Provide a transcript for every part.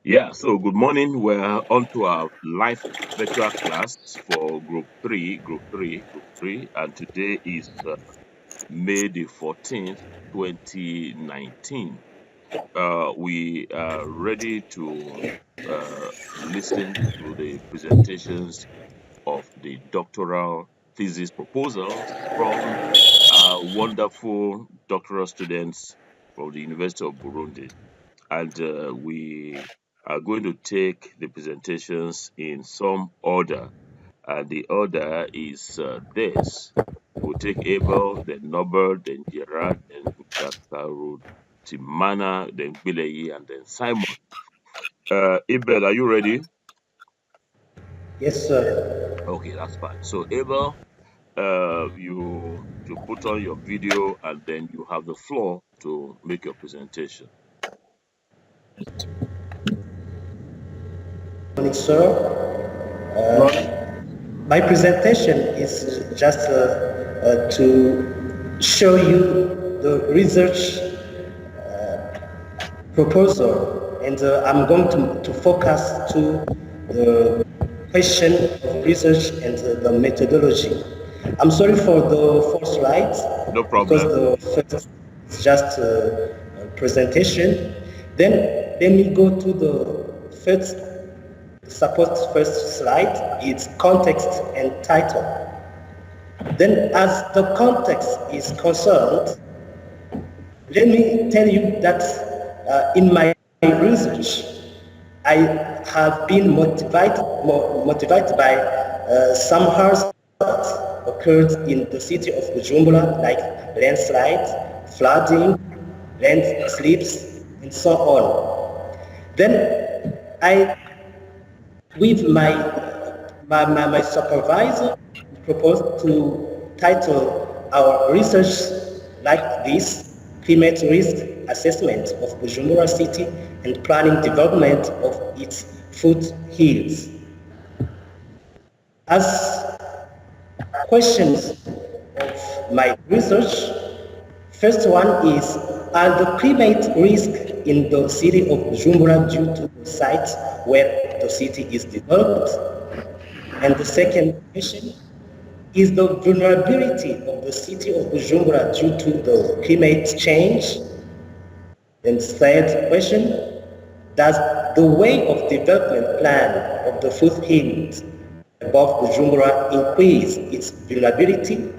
Yeah, so good morning. We're on to our live virtual class for group three, and today is May the 14th, 2019. We are ready to listen to the presentations of the doctoral thesis proposals from our wonderful doctoral students from the University of Burundi, and we are going to take the presentations in some order. And the order is this. We'll take Abel, then Norbert, then Gerard, then Timana, then Bileyi, and then Simon. Abel, are you ready? Yes, sir. Okay, that's fine. So, Abel, you to put on your video, and then you have the floor to make your presentation. Morning, sir. Morning. My presentation is just to show you the research proposal, and I'm going to focus to the question of research and the methodology. I'm sorry for the first slides No because problem. the first is just a presentation. Then let me go to the first support first slide. It's context and title. Then as the context is concerned, let me tell you that in my research, I have been motivated by some hazards that occurred in the city of Bujumbura, like landslides, flooding, landslips, and so on. Then I, with my supervisor, proposed to title our research like this: climate risk assessment of Bujumbura city and planning development of its foothills. As questions of my research, first one is, are the climate risk in the city of Bujumbura due to the site where the city is developed? And the second question is, the vulnerability of the city of Bujumbura due to the climate change? And third question, does the way of development plan of the foothills above Bujumbura increase its vulnerability?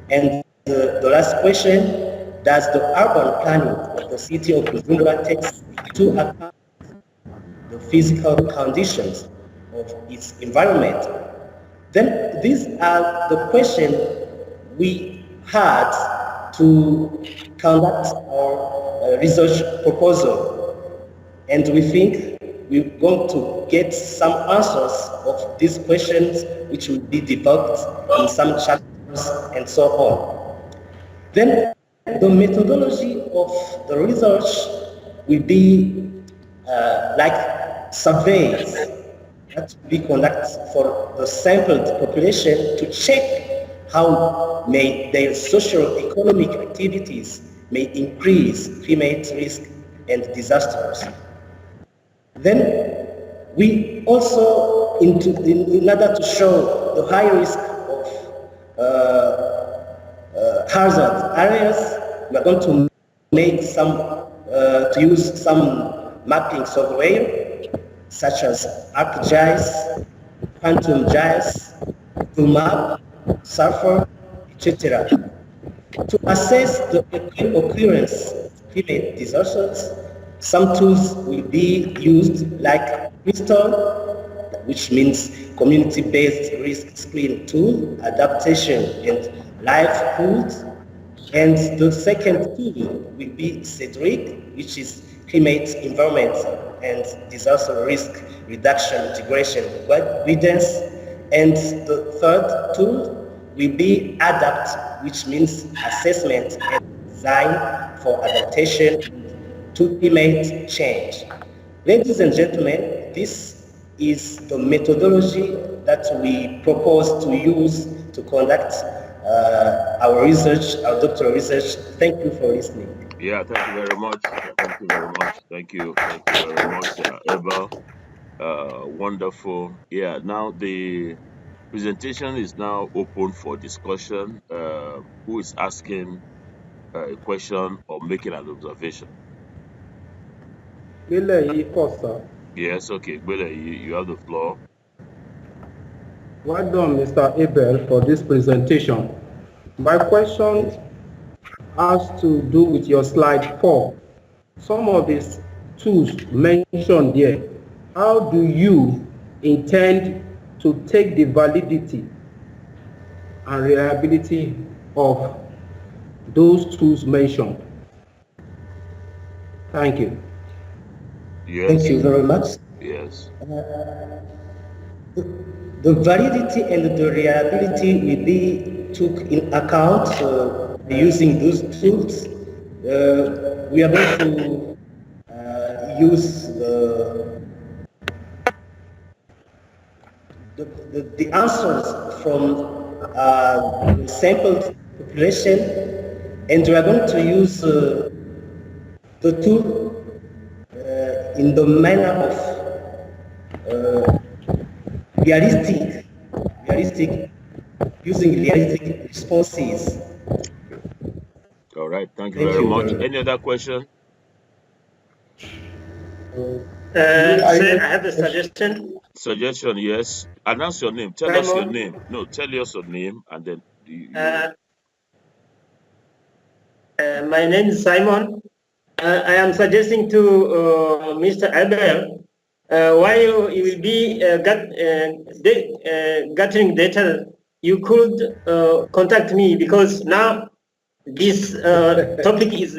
And the last question, does the urban planning of the city of Bujumbura take into account the physical conditions of its environment? Then these are the questions we had to conduct our research proposal. And we think we're going to get some answers of these questions, which will be developed in some chapters and so on. Then the methodology of the research will be like surveys that we conduct for the sampled population to check how may their socio-economic activities may increase climate risk and disasters. Then we also, in order to show the high risk of hazard areas, we are going to make to use some mapping software such as ArcGIS, QuantumGIS, ToolMap, Sulfur, etc. To assess the occurrence of climate disasters, some tools will be used like Crystal, which means community-based risk screening tool, adaptation and livelihoods. And the second tool will be CEDRIC, which is climate, environment, and disaster risk reduction integration guidance. And the third tool will be ADAPT, which means assessment and design for adaptation to climate change. Ladies and gentlemen, this is the methodology that we propose to use to conduct our research, our doctoral research. Thank you for listening. Yeah, thank you very much. Thank you very much. Thank you. Thank you very much, Abel. Wonderful. Yeah, now the presentation is now open for discussion. Who is asking a question or making an observation? Yes, okay. Gbele, you have the floor. Well done, Mr. Abel, for this presentation. My question has to do with your slide 4. Some of these tools mentioned there, how do you intend to take the validity and reliability of those tools mentioned? Thank you. Yes. Thank you very much. Yes. The validity and the reliability will be took in account using those tools. We are going to use the answers from the sampled population, and we are going to use the tool in the manner of realistic, using realistic responses. All right. Thank you Thank very you much. very much. Any other question? Sir, I have a suggestion. Suggestion, yes. Announce your name. Tell us your Simon, name. No, tell us your name and then uh, my name is Simon. I am suggesting to Mr. Abel, while you will be gathering data, you could contact me, because now this topic is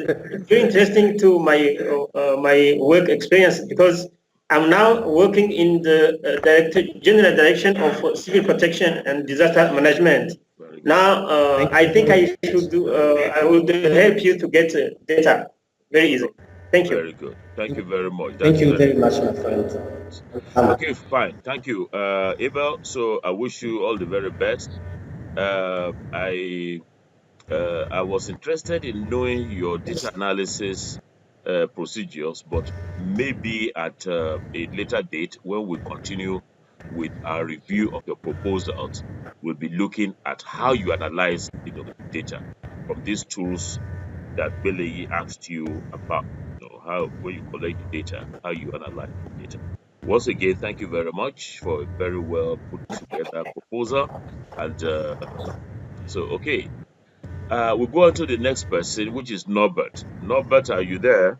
very interesting to my work experience, because I'm now working in the general direction of civil protection and disaster management. Now, I think I should do. I would help you to get data very easy. Thank you. Very good. Thank you very much. Thank That's you very very much, my friend. okay. Fine. Thank you, Abel. So I wish you all the very best. Uh, I I was interested in knowing your data analysis procedures, but maybe at a later date when we continue with our review of your proposals, we'll be looking at how you analyze, data from these tools that Beleyi asked you about. How when you collect the data, how you analyze the data. Once again, thank you very much for a very well put together proposal. And so, okay, we'll go on to the next person, which is Norbert. Norbert, are you there?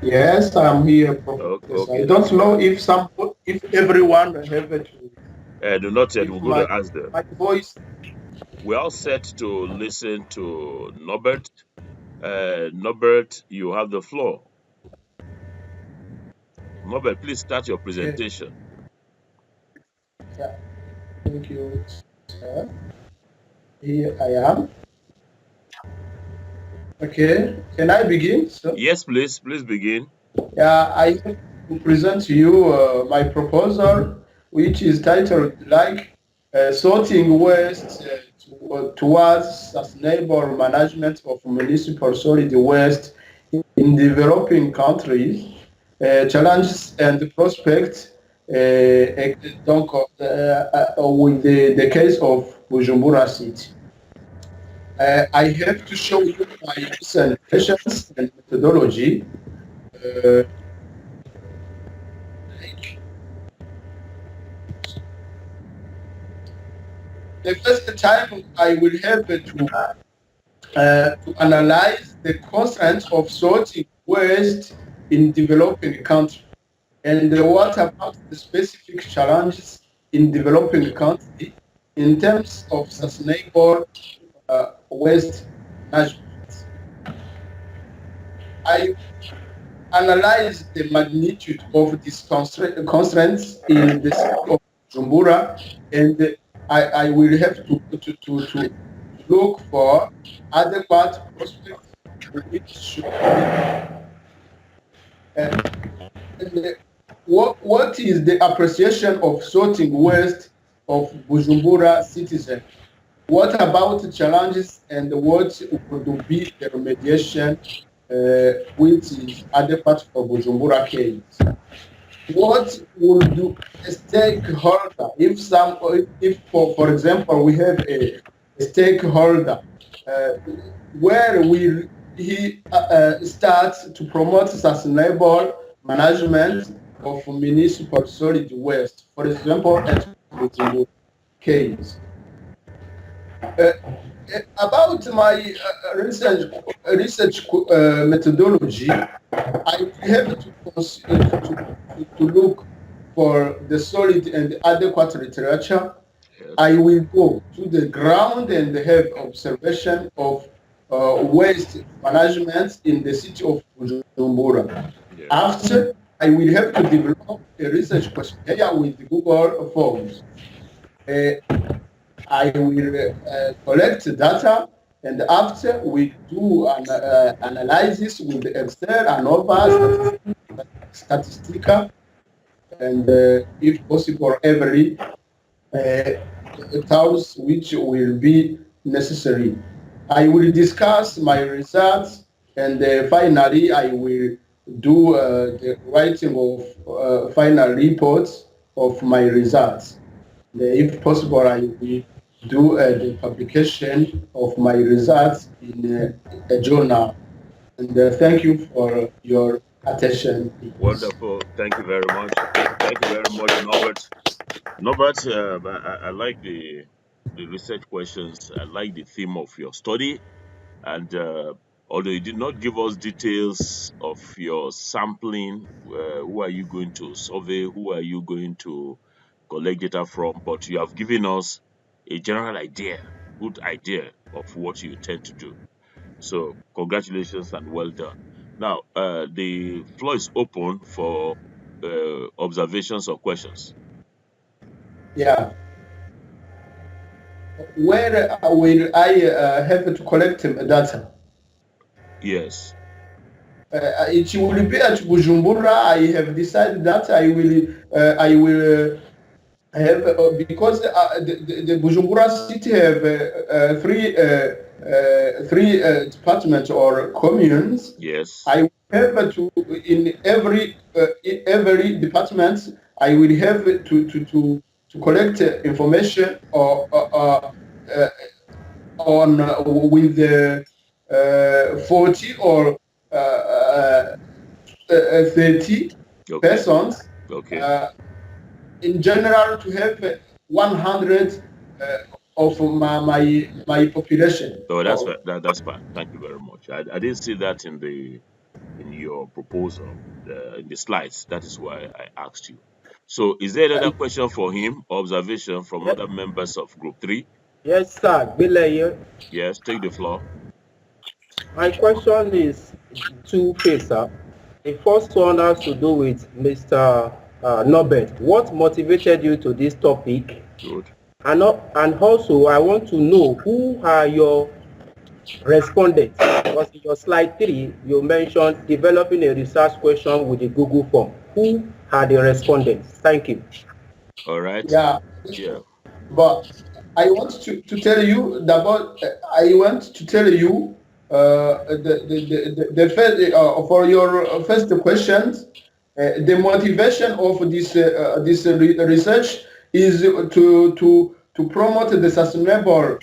Yes, I'm here, Professor. I Okay, don't that's know fine. if everyone have to Do not yet. give We're going to ask them. my voice. We're all set to listen to Norbert. Norbert, you have the floor. Norbert, please start your Okay. presentation. Yeah. Thank you, sir. Here I am. Okay. Can I begin, sir? Yes, please. Please begin. Yeah, I have to present to you my proposal, which is titled like sorting waste towards sustainable management of municipal solid waste in developing countries, challenges and prospects. With the case of Bujumbura City. I have to show you my presentations and methodology. Uh, the first time I will have to analyze the constraints of sorting waste in developing countries, and what about the specific challenges in developing countries in terms of sustainable waste management. I analyze the magnitude of these constraints in the city of Jumbura, and I will have to look for adequate prospects which should be. And what is the appreciation of sorting waste of Bujumbura citizens? what about the challenges and what would be the remediation which is adequate for Bujumbura case? What would do a stakeholder if for example we have a stakeholder where will he start to promote sustainable management of municipal solid waste, for example at Bujumbura case? About my research methodology, I have to look for the solid and adequate literature. Yes. I will go to the ground and have observation of waste management in the city of Bujumbura. Yeah. After, I will have to develop a research questionnaire with Google Forms. I will collect data, and after we do an analysis with Excel and other statistical, and if possible, every tools which will be necessary. I will discuss my results, and finally I will do the writing of final reports of my results. If possible, I will do the publication of my results in a journal. And thank you for your attention. Wonderful. Thank you very much. Thank you very much, Norbert. Norbert, I like the research questions. I like the theme of your study. And although you did not give us details of your sampling, who are you going to survey, who are you going to collect data from, but you have given us a general idea, good idea of what you intend to do. So congratulations and well done. Now, the floor is open for observations or questions. Yeah. Where will I have to collect data? Yes. It will be at Bujumbura. I have decided that I will have because the Bujumbura city have three departments or communes. Yes. I will have to in every department. I will have to collect information or on with 40 or 30 Okay. persons. Okay. In general, to have 100 of my population. Oh, that's fine. That's fine. Thank you very much. I didn't see that in your proposal in the slides. That is why I asked you. So, is there another question for him? Observation from other members of Group 3? Yes, sir. Billy. Yes, take the floor. My question is two-phase, sir. The first one has to do with Mr. Norbert. What motivated you to this topic? Good. And also, I want to know who are your respondents. Because in your slide 3, you mentioned developing a research question with the Google form. Who are the respondents? Thank you. All right. Yeah. But I want to tell you about. I want to tell you the first for your first questions. The motivation of this research is to promote the sustainable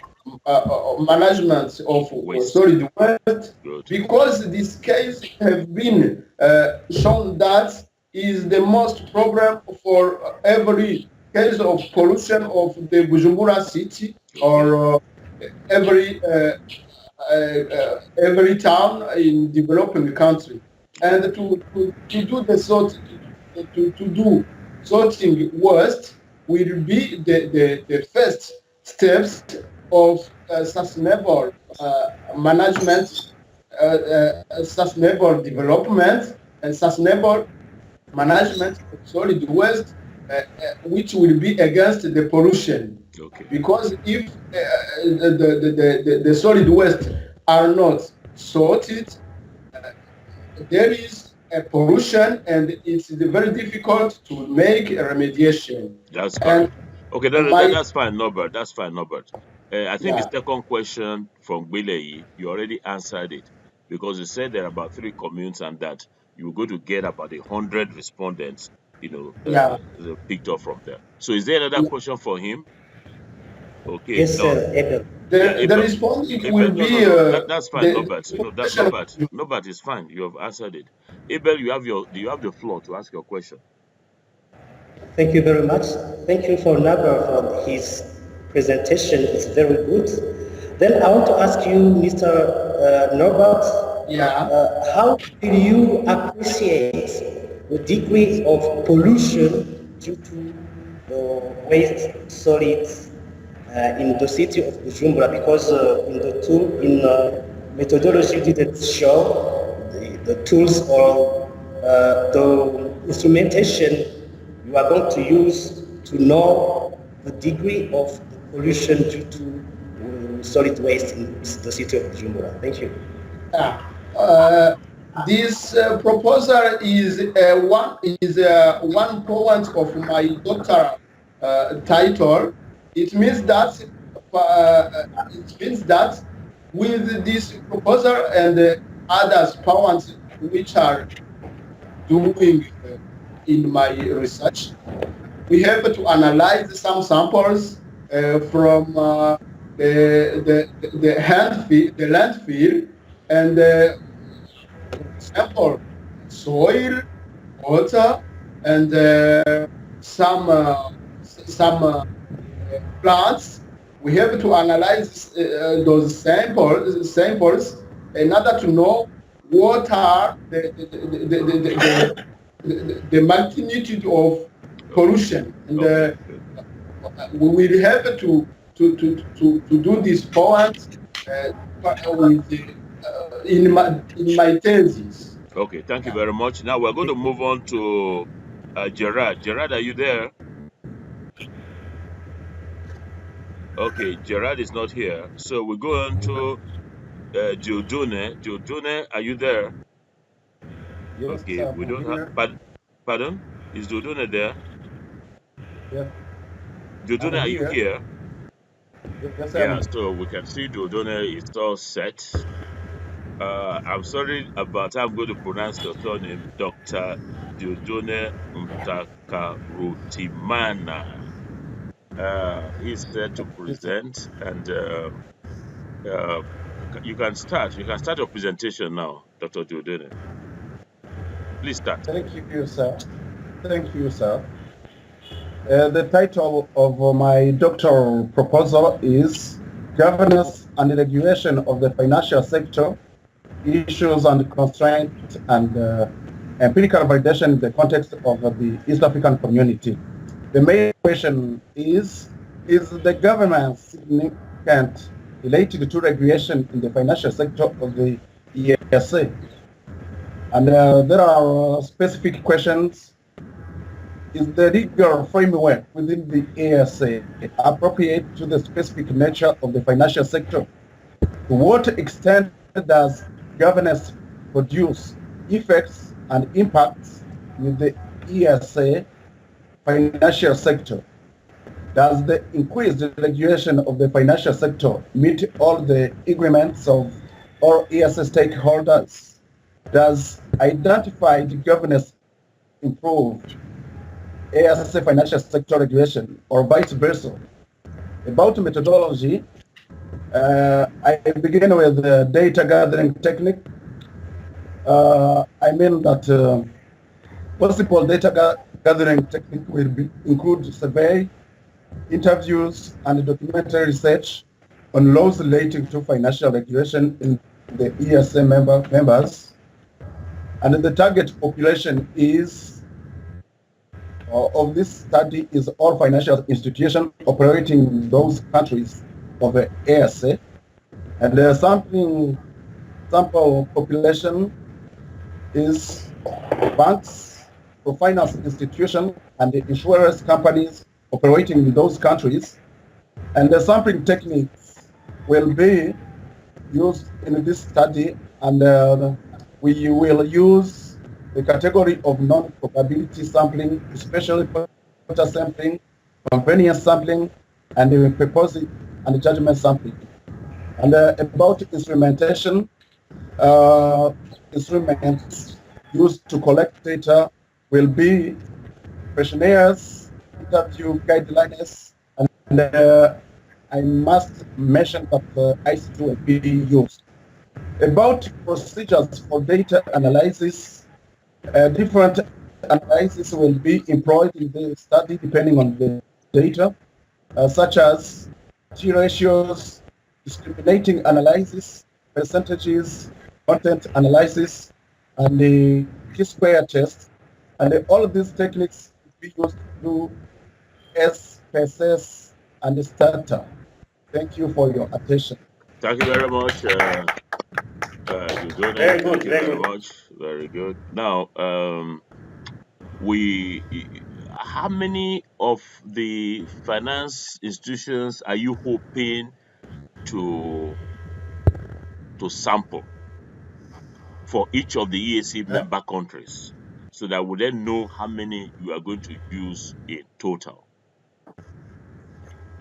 management of solid waste. Good. Because this case have been shown that is the most problem for every case of pollution of the Bujumbura city or every town in developing country, and to do the sorting waste will be the first steps of sustainable management, sustainable development, and sustainable management of solid waste, which will be against the pollution. Okay. Because if the solid waste are not sorted, there is a pollution, and it's very difficult to make a remediation. That's fine. Okay, that's fine, Norbert. That's fine, Norbert. I think Yeah. the second question from Bilei, you already answered it because you said there are about 3 communes and that you're going to get about 100 respondents, Yeah. picked up from there. So is there another question for him? Okay, Yes, done. sir, Abel. Yeah, The responding will No, no, be no. That's fine, the Norbert. No, that population. Norbert is fine. You have answered it. Abel, do you have the floor to ask your question? Thank you very much. Thank you for Naber for his presentation. It's very good. Then I want to ask you, Mr. Norbert, Yeah. how do you appreciate the degree of pollution due to the waste solids in the city of Bujumbura? Because in methodology didn't show the tools or the instrumentation you are going to use to know the degree of the pollution due to solid waste in the city of Bujumbura. Thank you. Yeah. This proposal is one point of my doctoral title. It means that with this proposal and others points which are doing in my research, we have to analyze some samples from the landfill, and sample soil, water, and some plants. We have to analyze those samples in order to know what are the magnitude of pollution, and we will have to do this point in my thesis. Okay, thank you very much. Now we're going to move on to Gerard. Gerard, are you there? Okay, Gerard is not here. So we go on to Jodone. Jodone, are you there? Yes, Okay, sir, we I'm don't have. here. Pardon? Is Jodone there? Yes, Jodone, I'm are you here. here? Yes, Yeah, so we can see Jodone is all set. I'm sorry about how I'm going to pronounce your surname, Dr. Jodone Mtakarutimana. He's set to Yes, sir. present, and uh, you can start. You can start your presentation now, Dr. Jodone. Please start. Thank you, sir. Thank you, sir. The title of my doctoral proposal is Governance and Regulation of the Financial Sector, Issues and Constraints and Empirical Validation in the Context of the East African Community. The main question is the government significant related to regulation in the financial sector of the ESA? And there are specific questions. Is the legal framework within the ESA appropriate to the specific nature of the financial sector? To what extent does governance produce effects and impacts with the ESA financial sector? Does the increased regulation of the financial sector meet all the agreements of all ESA stakeholders? Does identified governance improved ESA financial sector regulation or vice versa? About methodology, I begin with the data gathering technique. I mean that possible data gathering technique will include survey, interviews, and documentary research on laws relating to financial regulation in the ESA members. And the target population is of this study is all financial institutions operating in those countries of the ESA. And the sample population is banks, finance institutions, and the insurance companies operating in those countries. And the sampling techniques will be used in this study, and we will use the category of non-probability sampling, especially quota sampling, convenience sampling, and the and judgment sampling. And about instrumentation, instruments used to collect data will be questionnaires, interview guidelines, and I must mention that ICT will be used. About procedures for data analysis, different analysis will be employed in the study depending on the data, such as T ratios, discriminating analysis, percentages, content analysis, and the T-square test. And all of these techniques will be used to do SPSS and the starter. Thank you for your attention. Thank you very much, Dudone. Very good, Thank you very very good. much. Very good. Now, we how many of the finance institutions are you hoping to sample for each of the EAC Uh, member countries, so that we then know how many you are going to use in total?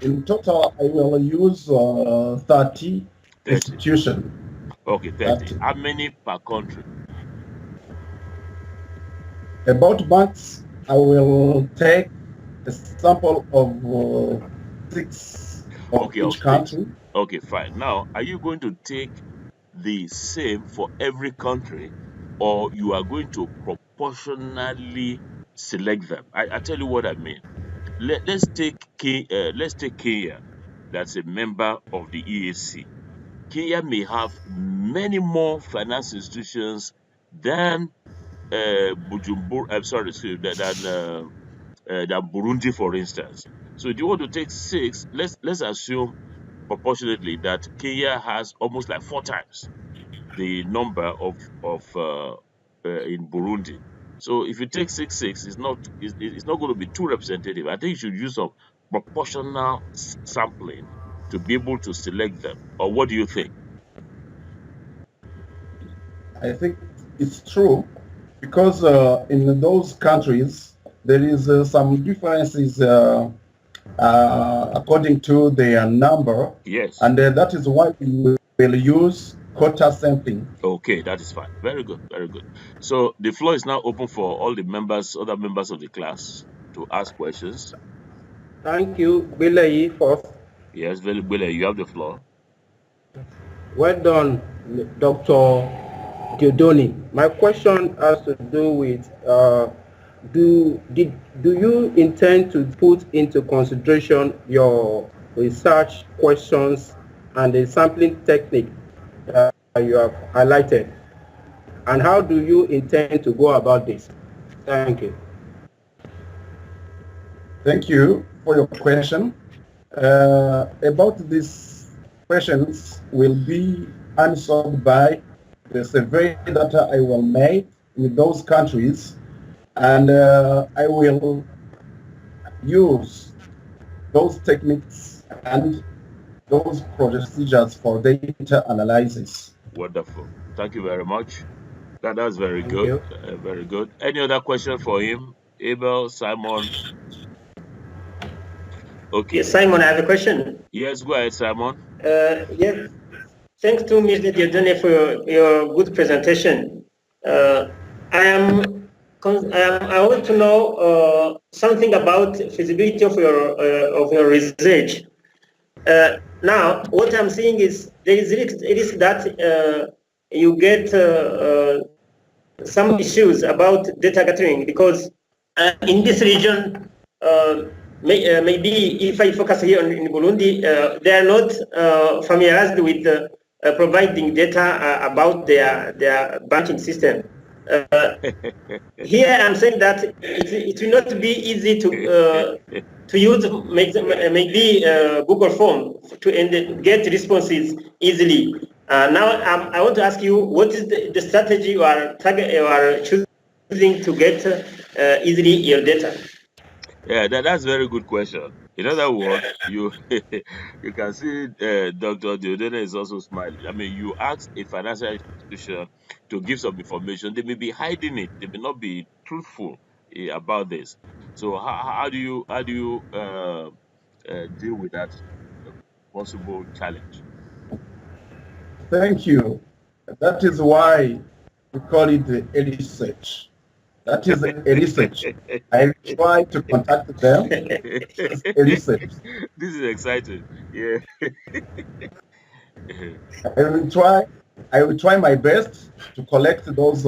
In total, I will use 30 30. institutions. Okay, 30. How many per country? About banks, I will take a sample of 6 of Okay, of each 6. country. Okay, fine. Now, are you going to take the same for every country, or you are going to proportionally select them? I tell you what I mean. Let's take Kenya. That's a member of the EAC. Kenya may have many more finance institutions than Bujumbura. I'm sorry, excuse me, than Burundi, for instance. So, if you want to take 6, let's assume proportionately that Kenya has almost like 4 times the number of in Burundi. So if you take 6, it's not going to be too representative. I think you should use some proportional sampling to be able to select them. Or what do you think? I think it's true because in those countries there is some differences according to their number, Yes. and that is why we will use quota sampling. Okay, that is fine. Very good, very good. So the floor is now open for all the members, other members of the class, to ask questions. Thank you, Bilei, first. Yes, very well. You have the floor. Well done, Dr. Diodoni. My question has to do with do you intend to put into consideration your research questions and the sampling technique that you have highlighted? And how do you intend to go about this? Thank you. Thank you for your question. About these questions will be answered by the survey that I will make with those countries, and I will use those techniques and those procedures for data analysis. Wonderful. Thank you very much. That's very Thank good. you. Very good. Any other question for him? Abel, Simon? Okay. Yes, Simon, I have a question. Yes, go ahead, Simon. Yes, thanks to Mr. Diodone for your good presentation. I want to know something about feasibility of your research. Now, what I'm seeing is there is risk that you get some issues about data gathering, because in this region, maybe if I focus here in Burundi, they are not familiarized with providing data about their banking system. Here I'm saying that it will not be easy to use maybe Google form to get responses easily. Now I want to ask you, what is the strategy you are choosing to get easily your data? Yeah, that's a very good question. In other words, you you can see Dr. Diodene is also smiling. I mean, you ask a financial institution to give some information, they may be hiding it. They may not be truthful about this. So how do you deal with that possible challenge. Thank you. That is why we call it a research. That is a research. I try to contact them. It's a research. This is exciting. Yeah. I will try. I will try my best to collect those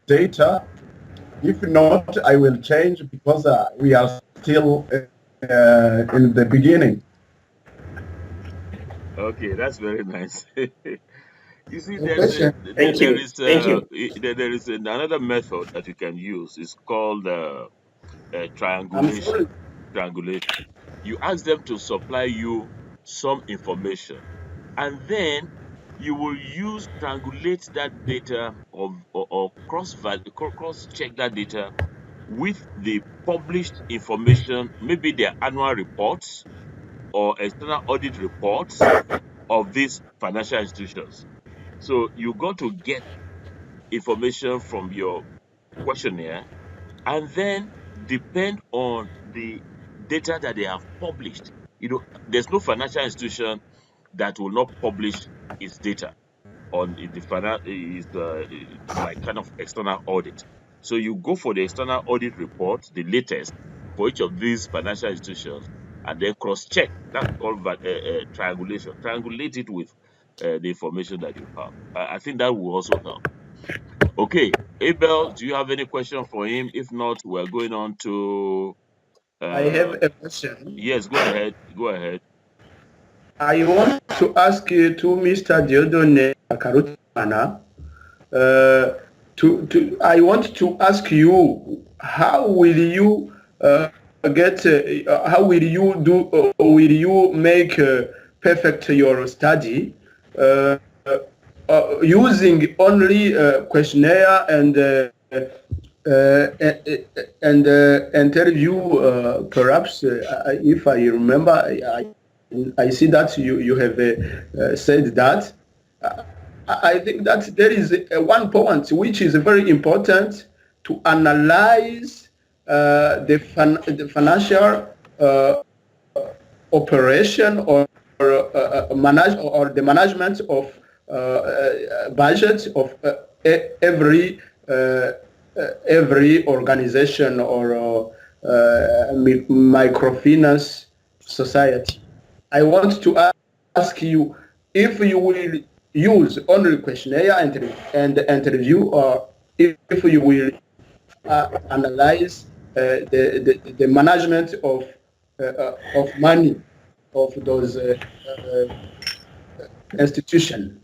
data. If not, I will change because we are still in the beginning. Okay, that's very nice. You see, Thank you. Thank you. there is another method that you can use. It's called I'm triangulation. sorry. Triangulation. You ask them to supply you some information, and then you will use triangulate that data or cross check that data with the published information, maybe their annual reports or external audit reports of these financial institutions. So you got to get information from your questionnaire and then depend on the data that they have published. There's no financial institution that will not publish its data on the final is like kind of external audit. So you go for the external audit report, the latest for each of these financial institutions, and then cross-check. That's called triangulation. Triangulate it with the information that you have. I think that will also help. Okay, Abel, do you have any question for him? If not, we're going on to. I have Uh, a question. yes, go ahead. Go ahead. I want to ask you to Mr. Diodone Karutimana. I want to ask you, how will you get? How will you do? Will you make perfect your study using only questionnaire and interview? Perhaps, if I remember, I see that you have said that. I think that there is one point which is very important to analyze the financial operation or the management of budget of every organization or microfinance society. I want to ask you if you will use only questionnaire and interview, or if you will analyze the management of money of those institutions.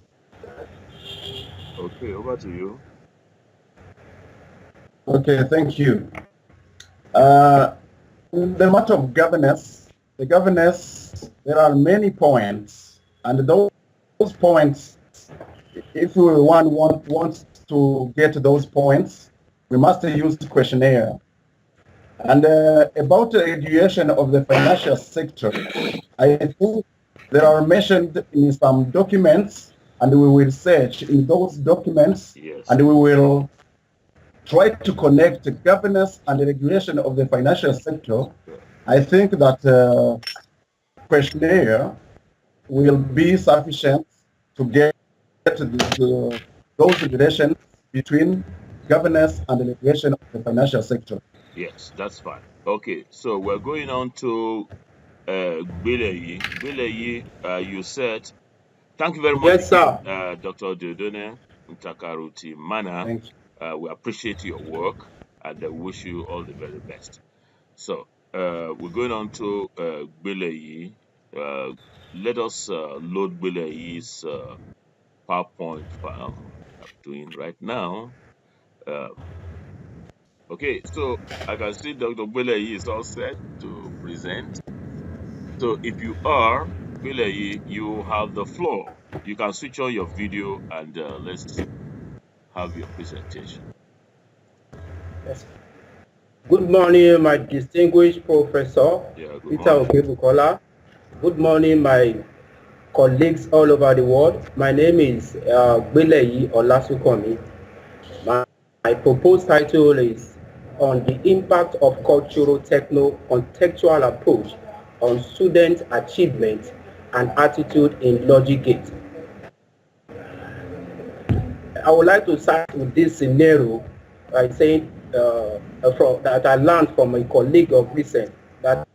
Okay, over to you. Okay, thank you. In the matter of governance, there are many points, and those points, if one wants to get those points, we must use the questionnaire. And about the regulation of the financial sector, I think they are mentioned in some documents, and we will search in those documents, Yes. and we will try to connect the governance and the regulation of the financial sector. I think that questionnaire will be sufficient to get those relations between governance and the regulation of the financial sector. Yes, that's fine. Okay, so we're going on to Bileyi. Bileyi, you said, thank you very much, Yes, sir. Dr. Diodone Ntakaruti Mana. Thank you. We appreciate your work and wish you all the very best. So we're going on to Bileyi. Let us load Bileyi's PowerPoint file. I'm doing right now. Okay, so I can see Dr. Bileyi is all set to present. So if you are, Bileyi, you have the floor. You can switch on your video and let's have your presentation. Yes. Good morning, my distinguished professor, Yeah, good Peter morning. Okebukola. Good morning, my colleagues all over the world. My name is Bileyi Olasukomi. My proposed title is on the impact of cultural techno-contextual approach on student achievement and attitude in logic gate. I would like to start with this scenario by saying that I learned from a colleague of recent that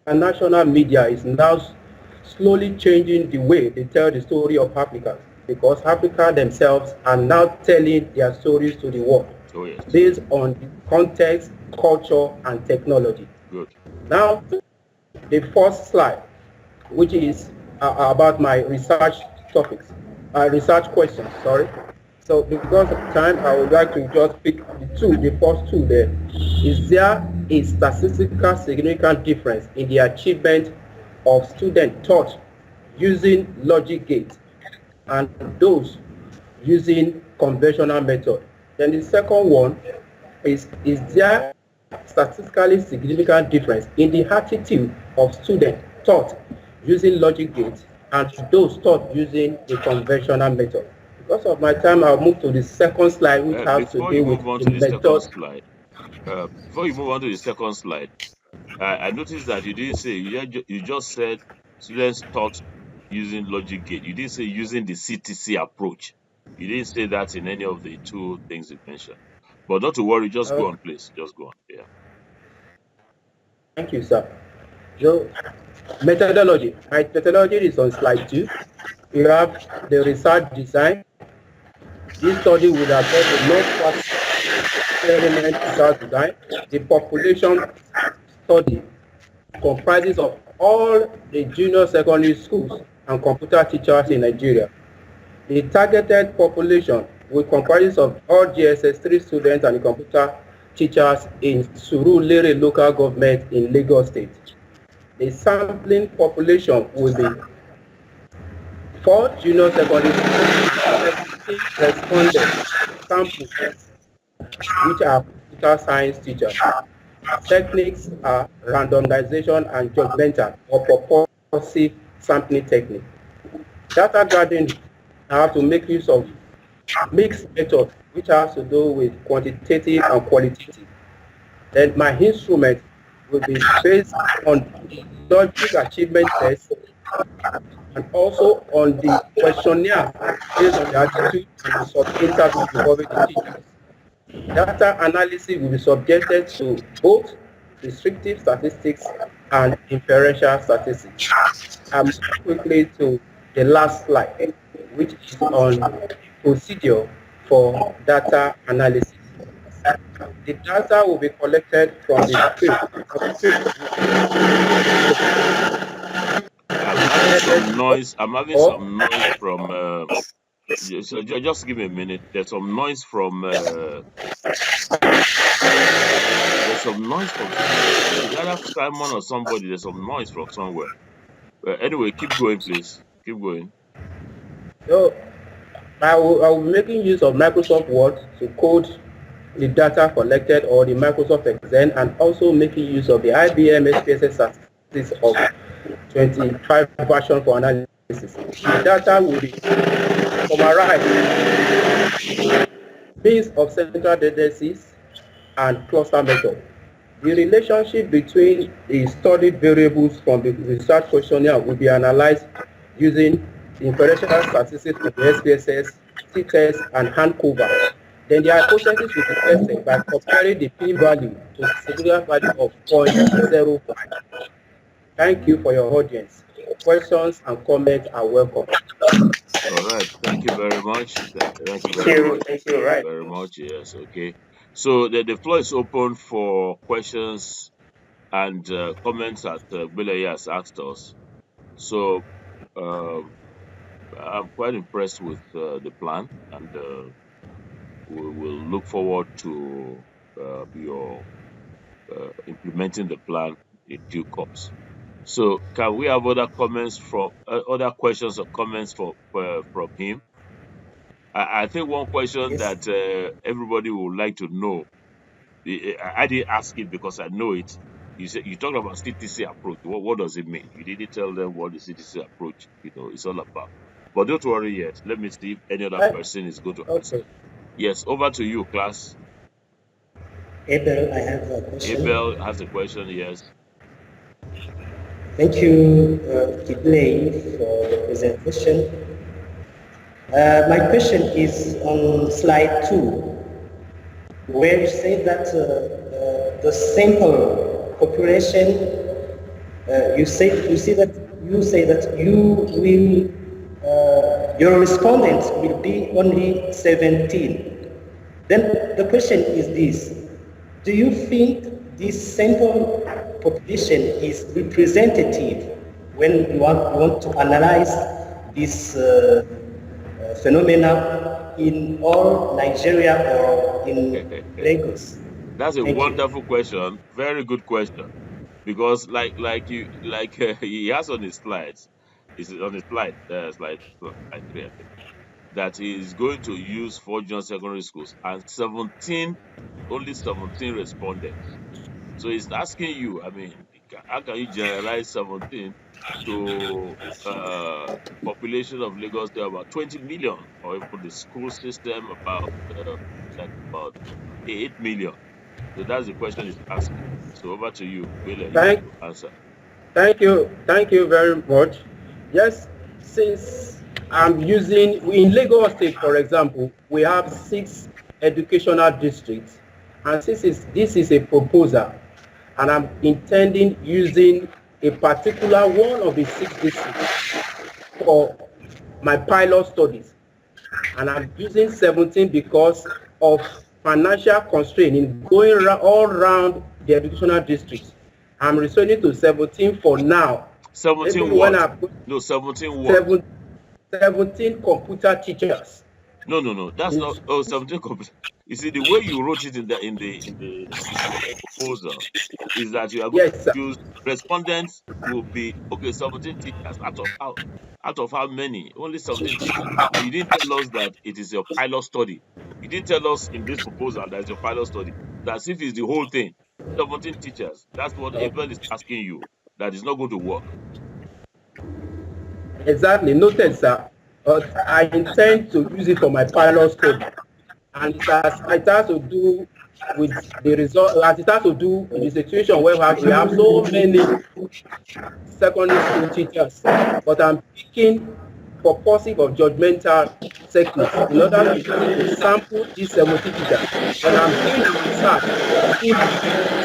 national media is now slowly changing the way they tell the story of Africa, because Africa themselves are now telling their stories to the world based on the context, culture, and technology. Good. Now, the first slide, which is about my research topics, research questions, sorry. So because of time, I would like to just pick the first two there. Is there a statistical significant difference in the achievement of students taught using logic gate and those using conventional method? Then the second one is there statistically significant difference in the attitude of students taught using logic gate and those taught using the conventional method? Because of my time, I'll move to the second slide, which has to do with the method. Before you move on to the second slide, I noticed that you didn't say, you just said students taught using logic gate. You didn't say using the CTC approach. You didn't say that in any of the two things you mentioned. But not to worry, just go on, please. Just go on. Yeah. Thank you, sir. So, methodology. My methodology is on slide 2. You have the research design. This study would address the non-experiment research design. The population study comprises of all the junior secondary schools and computer teachers in Nigeria. The targeted population will comprise of all GSS3 students and computer teachers in Surulere local government in Lagos State. The sampling population will be 4 junior secondary schools, respondents samples, which are computer science teachers. Techniques are randomization and judgmental or purposive sampling technique. Data gathering, I have to make use of mixed method, which has to do with quantitative and qualitative. Then my instrument will be based on the logic achievement test and also on the questionnaire based on the attitude and the sub-interview involving the teachers. Data analysis will be subjected to both descriptive statistics and inferential statistics. I'm moving quickly to the last slide, which is on procedure for data analysis. The data will be collected from the script. I'm having some noise from so just give me a minute. There's some noise from either Simon or somebody. There's some noise from somewhere. Anyway, keep going, please. Keep going. So I will be making use of Microsoft Word to code the data collected, or the Microsoft Excel, and also making use of the IBM SPSS statistics of 25 version for analysis. The data will be summarized based of central tendencies and cluster method. The relationship between the studied variables from the research questionnaire will be analyzed using inferential statistics from the SPSS, t-test, and Hancover. Then the hypothesis will be tested by comparing the p-value to the significant value of 0.05. Thank you for your audience. Questions and comments are welcome. All right. Thank you very much. Thank you very much. Thank you. Right. Very much. Yes. Okay. So the floor is open for questions and comments that Belaya has asked us. So I'm quite impressed with the plan, and we will look forward to your implementing the plan in due course. So, can we have other comments from other questions or comments from him? I think one question that everybody would like to know. I didn't ask it because I know it. You said you talked about CTC approach. What does it mean? You didn't tell them what the CTC approach is all about. But don't worry yet. Let me see if any other person is going to answer. Yes, over to you, class. Abel, I have a question. Abel has a question. Yes. Thank you, Kibley, for the presentation. My question is on slide 2, where you say that the sample population, you say that your respondents will be only 17. Then the question is this: do you think this sample population is representative when you want to analyze this phenomena in all Nigeria or in Lagos? That's a Thank you. wonderful question. Very good question. Because he has on his slides, is on his slide 3, I think, that he is going to use 4 junior secondary schools and only 17 respondents. So he's asking you, I mean, how can you generalize 17 to population of Lagos to about 20 million, or even the school system about 8 million? So that's the question he's asking. So over to you, Wele, you Thank, to answer. thank you very much. Yes, since I'm using, in Lagos State, for example, we have 6 educational districts. And this is a proposal, and I'm intending using a particular one of the 6 districts for my pilot studies. And I'm using 17 because of financial constraint in going all around the educational districts. I'm returning to 17 for now. 17 Maybe what? when I put No, 17 what? 17 computer teachers. No. That's not. Oh, 17 computer. You see, the way you wrote it in the proposal is that you are going Yes, sir. to use respondents will be okay. 17 teachers out of how many? Only 17 teachers. So you didn't tell us that it is your pilot study. You didn't tell us in this proposal that it's your pilot study. That's if it's the whole thing. 17 teachers. That's what Abel is asking you. That is not going to work. Exactly, noted, sir. But I intend to use it for my pilot study. And it has to do with the result, as it has to do with the situation where we have so many secondary school teachers. But I'm picking purposive of judgmental techniques in order to use it to sample these 70 teachers. When I'm doing the research, if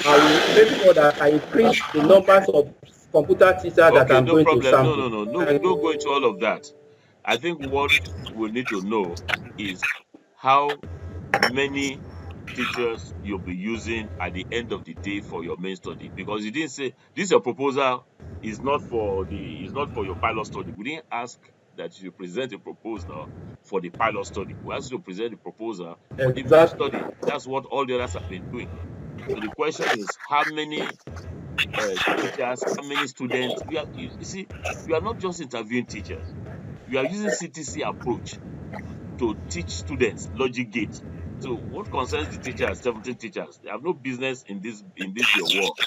I will make sure that I increase the numbers of computer teachers that Okay, I'm no going to problem. sample. No. Don't go into all of that. I think what we need to know is how many teachers you'll be using at the end of the day for your main study. Because you didn't say this your proposal is not for your pilot study. We didn't ask that you present a proposal for the pilot study. We asked you to present a proposal for the main Exactly. study. That's what all the others have been doing. So the question is how many teachers, how many students. You see, you are not just interviewing teachers. You are using CTC approach to teach students logic gates. So what concerns the teachers, 17 teachers, they have no business in this your work.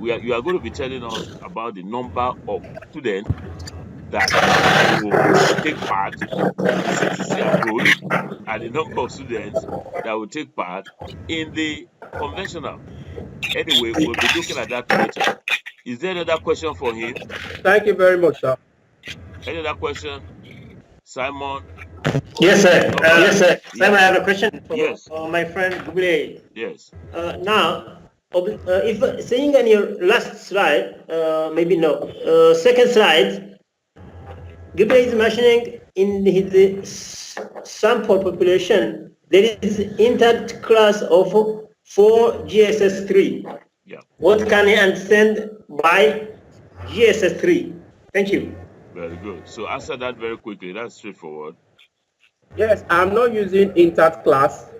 You are going to be telling us about the number of students that will take part in the CTC approach and the number of students that will take part in the conventional. Anyway, we'll be looking at that later. Is there another question for him? Thank you very much, sir. Any other question? Simon, Yes, sir. Thomas? Yes, sir. Simon, I Yes. have a question for Yes. my friend Google. Yes. Now, if seeing on your last slide, maybe no, second slide, Google is mentioning in his sample population there is intact class of 4 GSS3. Yeah. What can you understand by GSS3? Thank you. Very good. So answer that very quickly. That's straightforward. Yes, I'm not using intact class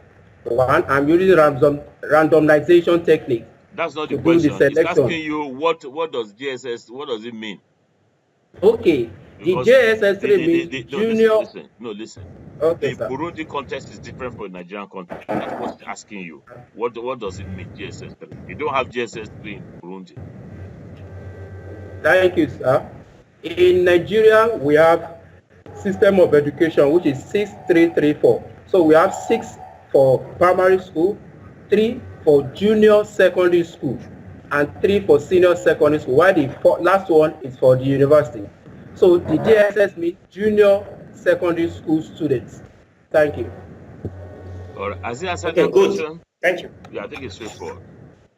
one. I'm using randomization technique That's not the to do the question. It's selection. asking you what does GSS, what does it mean? Okay, the Because JSS3 means no, listen, junior. listen, no, listen. Okay, The sir. Burundi context is different from the Nigerian context. That's what it's asking you. What does it mean, GSS3? You don't have GSS3 in Burundi. Thank you, sir. In Nigeria, we have system of education, which is 6334. So we have 6 for primary school, 3 for junior secondary school. and 3 for senior secondary school, while the last one is for the university. So the JSS means junior secondary school students. Thank you. All right. Has he answered Okay, that good. question? Thank you. Yeah, I think it's straightforward.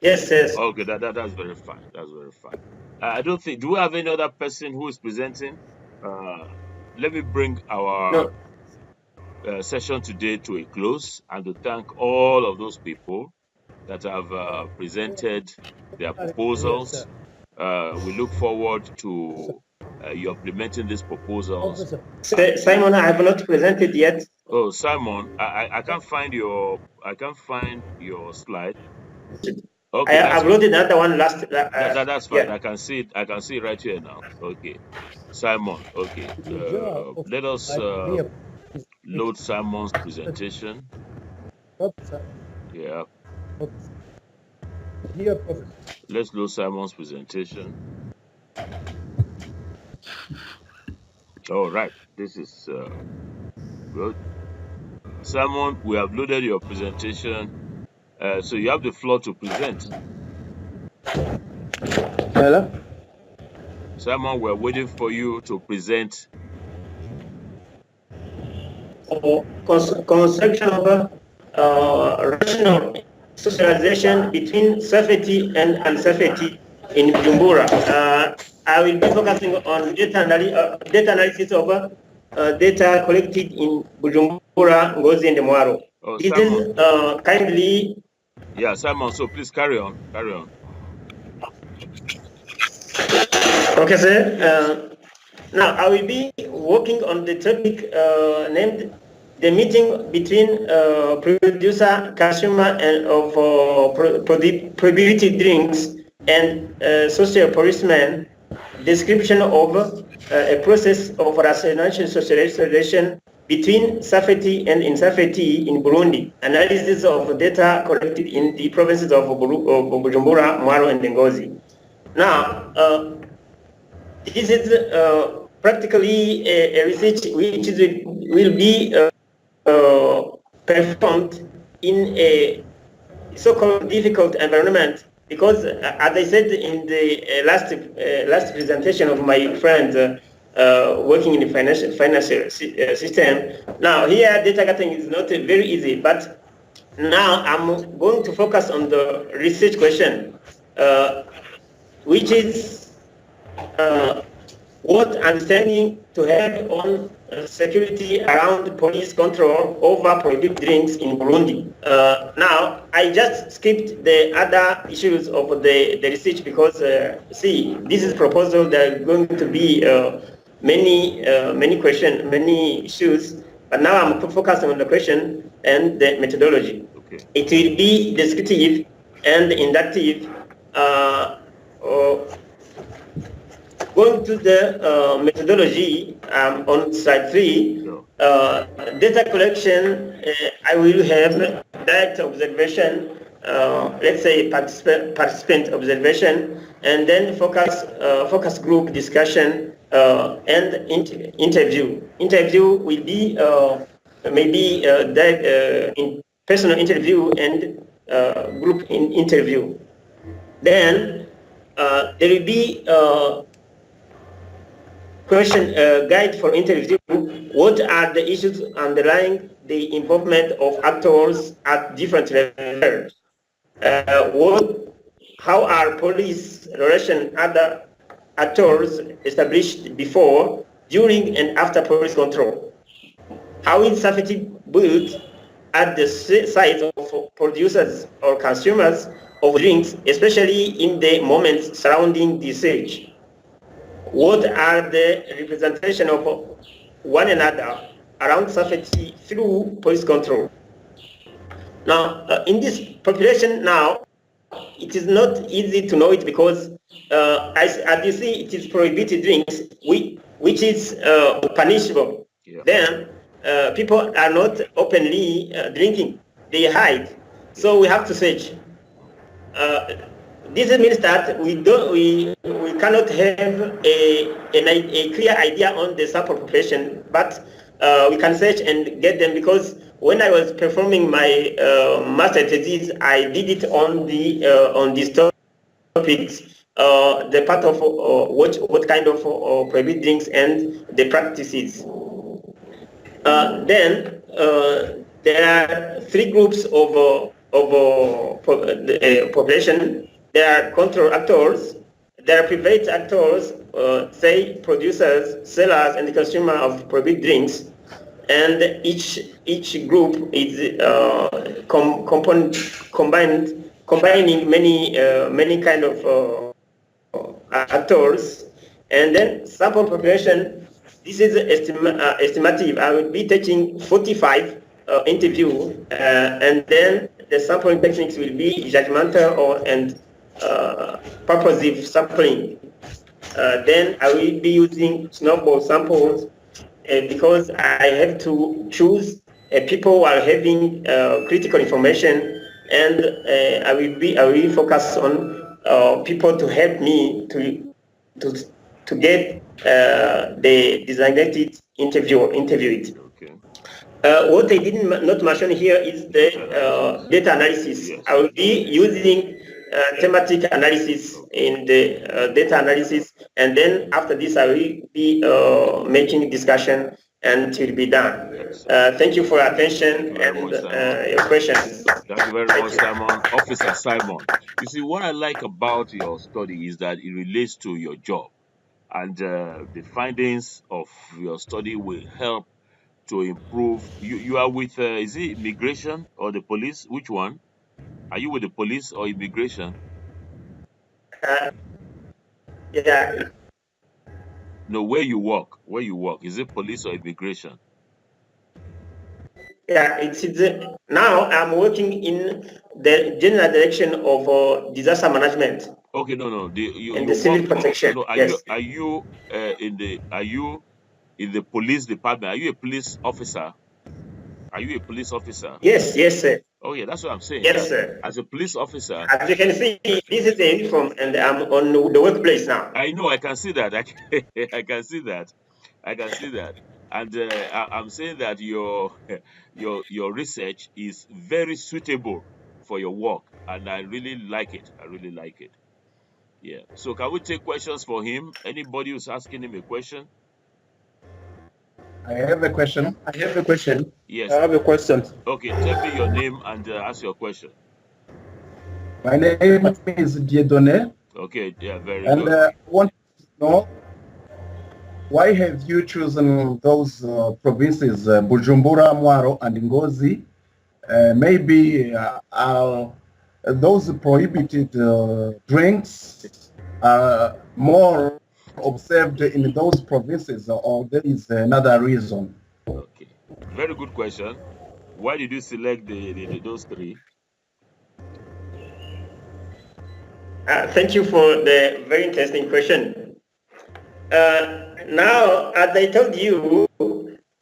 Yes, yes. Okay, that's very fine. That's very fine. I don't think. Do we have any other person who is presenting? Let me bring our No. session today to a close and to thank all of those people that have presented their proposals. We look forward to you implementing these proposals. Simon, I have not presented yet. Oh, Simon, I can't find your slide. I Okay, that's fine. uploaded another one last. That's fine. Yeah. I can see it. I can see it right here now. Okay, Simon. Okay, let us load Simon's presentation. Yeah. Let's load Simon's presentation. All right, this is good. Simon, we have loaded your presentation, so you have the floor to present. Hello? Simon, we're waiting for you to present. Construction of rational socialization between safety and unsafety in Bujumbura. I will be focusing on data analysis of data collected in Bujumbura, Ngozi, and Mwaro. Oh, This Simon. is kindly. Yeah, Simon. So please carry on. Carry on. Okay, sir. Now I will be working on the topic named the meeting between producer, consumer, and of prohibited drinks and social policeman. Description of a process of rational socialization between safety and insafety in Burundi. Analysis of data collected in the provinces of Bujumbura, Mwaro, and Ngozi. Now. This is practically a research which will be performed in a so-called difficult environment because, as I said in the last presentation of my friend working in the financial system, now here data gathering is not very easy, but now I'm going to focus on the research question, which is what understanding to have on security around police control over prohibited drinks in Burundi. Now, I just skipped the other issues of the research because, see, this is proposal. There are going to be many questions, many issues. But now I'm focusing on the question and the methodology. Okay. It will be descriptive and inductive. Going to the methodology on slide 3, Sure. Data collection, I will have direct observation, let's say participant observation, and then focus group discussion and interview. Interview will be maybe in personal interview and group interview. Then there will be question guide for interview. What are the issues underlying the involvement of actors at different levels? How are police relations other actors established before, during, and after police control? How is safety built at the side of producers or consumers of drinks, especially in the moments surrounding the stage? What are the representation of one another around safety through police control? Now, in this population now, it is not easy to know it because, as you see, it is prohibited drinks, which is punishable. Yeah. Then people are not openly drinking; they hide. So we have to search. This means that we cannot have a clear idea on the sample population, but we can search and get them because when I was performing my master thesis, I did it on the story topics, the part of what kind of prohibited drinks and the practices. Then there are three groups of the population. There are control actors, there are private actors, say producers, sellers, and the consumer of prohibited drinks. And each group is combining many kind of actors. And then sample population, this is estimative. I will be taking 45 interview, and then the sampling techniques will be judgmental and purposive sampling. Then I will be using snowball samples because I have to choose people who are having critical information, and I will focus on people to help me to get the designated interviewed. Okay. What I did not mention here is the data analysis. Yes. I will be using thematic analysis in the data analysis, and then after this I will be making discussion, and it will be done. Thank you for your attention and your questions. Thank you very much, Simon. Officer Simon. You see, what I like about your study is that it relates to your job, and the findings of your study will help to improve. You are with is it immigration or the police? Which one? Are you with the police or immigration? Yeah, No, where you work. Where you work. Is it police or immigration? yeah. Now I'm working in the general direction of disaster management Okay, no. and You the civil work. protection. No, Yes. are you in the police department? Are you a police officer? Are you a police officer? Yes, sir. Oh yeah, that's what I'm saying. Yes, sir. As a police officer, As you can see, this is the uniform, and I'm on the workplace now. I know I can see that. I can see that. I can see that. And I'm saying that your your research is very suitable for your work, and I really like it. I really like it. Yeah. So can we take questions for him? Anybody who's asking him a question? I have a question. I have a question. Yes. I have a question. Okay. Tell me your name and ask your question. My name is Dieudonné, Okay. Yeah. Very and good. I want to know why have you chosen those provinces, Bujumbura, Mwaro, and Ngozi? Maybe those prohibited drinks are more observed in those provinces, or there is another reason? Okay. Very good question. Why did you select those three? Thank you for the very interesting question. Now, as I told you,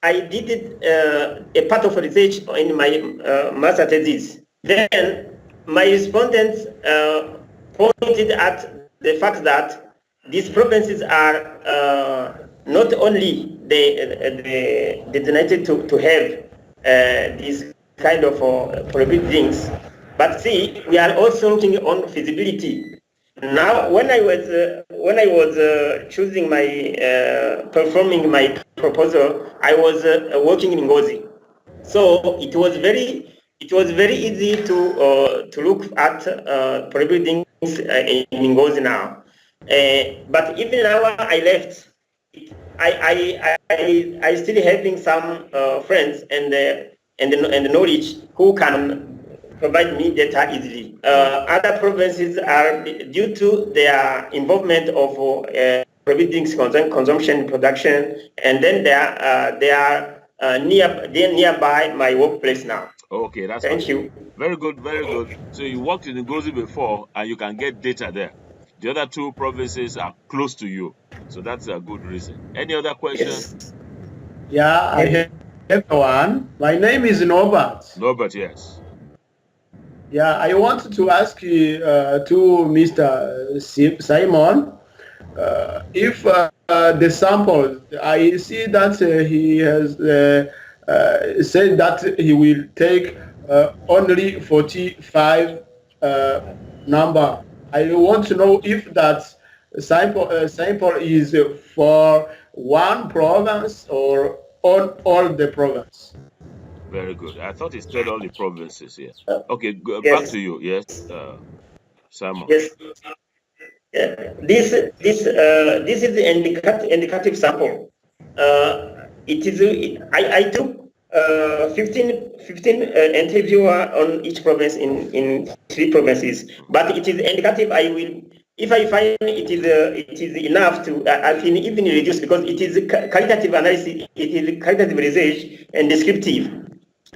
I did a part of research in my master thesis. Then my respondents pointed at the fact that these provinces are not only designated to have these kind of prohibited things, but see, we are also looking on feasibility. Now, when I was choosing my performing my proposal, I was working in Ngozi, so it was very easy to look at prohibiting in Ngozi now. But even now I left, I still having some friends and the knowledge who can provide me data easily. Other provinces are, due to their involvement of prohibiting consumption, production, and then they are nearby my workplace now. Okay, that's Thank you. very good, very good. So you worked in Ngozi before, and you can get data there. The other two provinces are close to you, so that's a good reason. Any other question? Yes. Yeah, I have one. My name is Norbert. Norbert, yes. Yeah, I want to ask you to Mr. Simon, if the sample, I see that he has said that he will take only 45 number. I want to know if that sample is for one province or on all the province. Very good. I thought he said all the provinces here. Uh, Okay, back yes, to you. Yes, Simon. yes. This is the indicative sample. I took 15 interviewer on each province in 3 provinces, but it is indicative. I will, if I find it is enough to, I can even reduce, because it is qualitative analysis, it is qualitative research and descriptive.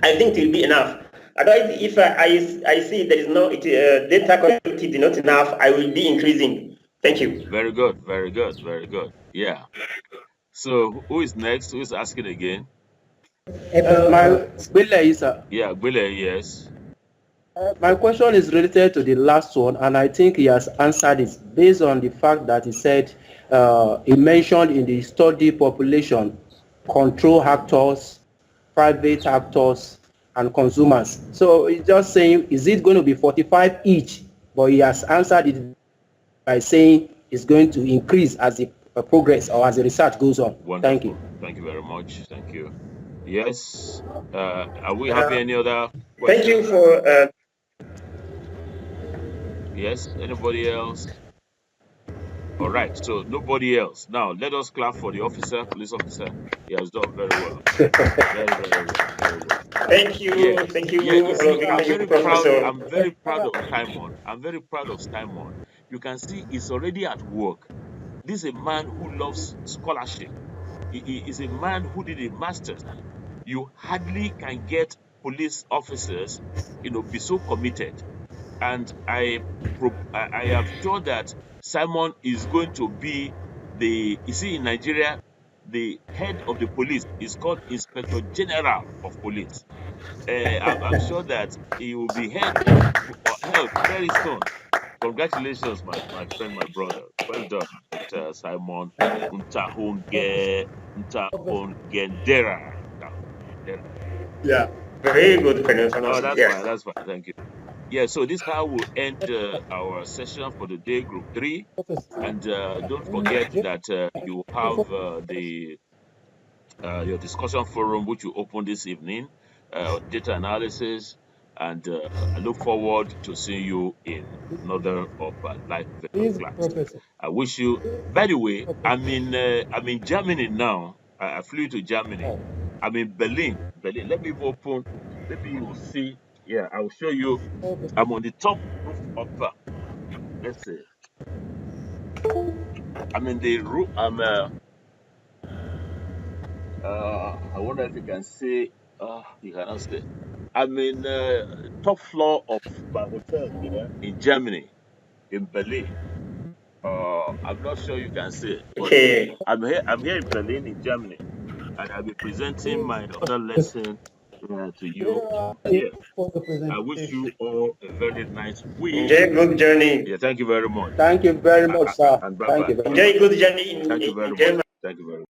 I think it will be enough. Otherwise, if I see there is no data quality is not enough, I will be increasing. Thank you. Very good. Very good. Very good. Yeah. So who is next? Who is asking again? My Bile is, Yeah, Gwile, yes. my question is related to the last one, and I think he has answered it based on the fact that he said he mentioned in the study population control actors, private actors, and consumers. So he's just saying, is it going to be 45 each? But he has answered it by saying it's going to increase as the progress or as the research goes on. Wonderful. Thank you. Thank you very much. Thank you. Yes. Are we having any other Thank you questions? for. Yes. Anybody else? All right. So nobody else. Now let us clap for the officer, police officer. He has done very well. Very, very well. Very well. Thank you. Yeah. Thank you, Yeah. You see, I'm thank you, very proud. Professor. I'm very proud of Simon. I'm very proud of Simon. You can see he's already at work. This is a man who loves scholarship. He is a man who did a master's. You hardly can get police officers, be so committed. And I am sure that Simon is going to be you see, in Nigeria, the head of the police is called Inspector General of Police. I'm sure that he will be held very soon. Congratulations, my friend, my brother. Well done, Dr. Simon Ntahongendera. Ntahongendera. Yeah. Very good Oh, pronunciation. that's Yes. fine. That's fine. Thank you. Yeah, so this is how we'll end our session for the day, Group 3. And don't forget that you have your discussion forum, which you open this evening, data analysis. And I look forward to seeing you in another of live virtual class. I wish you. By the way, I'm in Germany now. I flew to Germany. I'm in Berlin. Berlin. Let me open. Maybe you will see. Yeah, I'll show you. I'm on the top roof of. Let's see. I'm in the roof. I wonder if you can see. You cannot see. I'm in top floor of my hotel here in Germany, in Berlin. I'm not sure you can see it, but Okay. I'm here. I'm here in Berlin, in Germany, and I'll be presenting my other lesson to you here. I wish you all a very nice week. Enjoy a good journey. Yeah, thank you very much. Thank you very much, sir. And bye Thank bye. you very much. Enjoy a good journey Thank you in very much. Germany. Thank you very much.